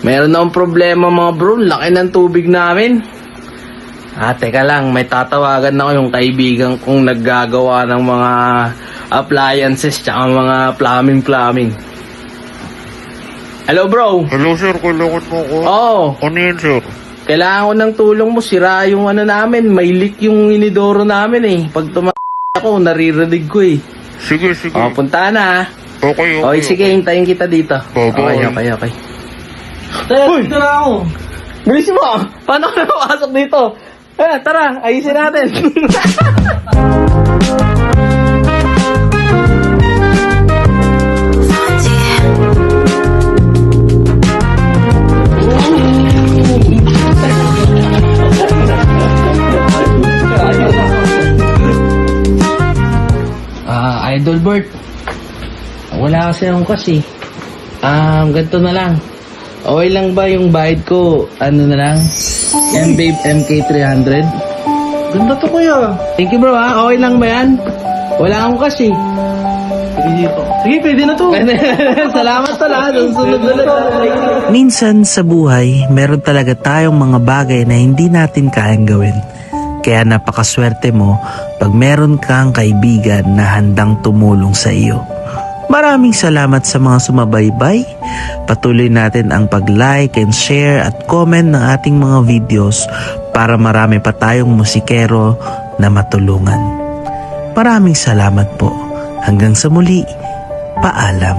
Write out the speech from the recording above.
Meron akong problema mga bro, laki ng tubig namin. Teka lang, may tatawagan ako yung kaibigan kong naggagawa ng mga appliances tsaka mga plumbing. Hello bro? Hello sir, kailangan mo ako? Oo, Ano yan sir? kailangan ko ng tulong mo, sira yung ano namin, may leak yung inidoro namin eh. Pag ako, naririnig ko eh. Sige. Punta na. Okay. Okay, sige, hintayin kita dito. Bye-bye. Okay. Uy! Dito na ako. Bilis mo! Paano ka nakapasok dito? Tara, ayusin natin. Idol Bert. Wala kasi akong kasi. Ganito na lang. Okay lang ba yung bayad ko? Ano na lang? M-Babe MK300? Ganda to kuya. Thank you bro ha. Okay lang ba yan? Wala akong kasi. Sige, pwede na to. Salamat tol ha. Susunod ulit. Minsan sa buhay, meron talaga tayong mga bagay na hindi natin kayang gawin. Kaya napakaswerte mo pag meron kang kaibigan na handang tumulong sa iyo. Maraming salamat sa mga sumabaybay. Patuloy natin ang pag-like and share at comment ng ating mga videos para marami pa tayong musikero na matulungan. Maraming salamat po. Hanggang sa muli, paalam.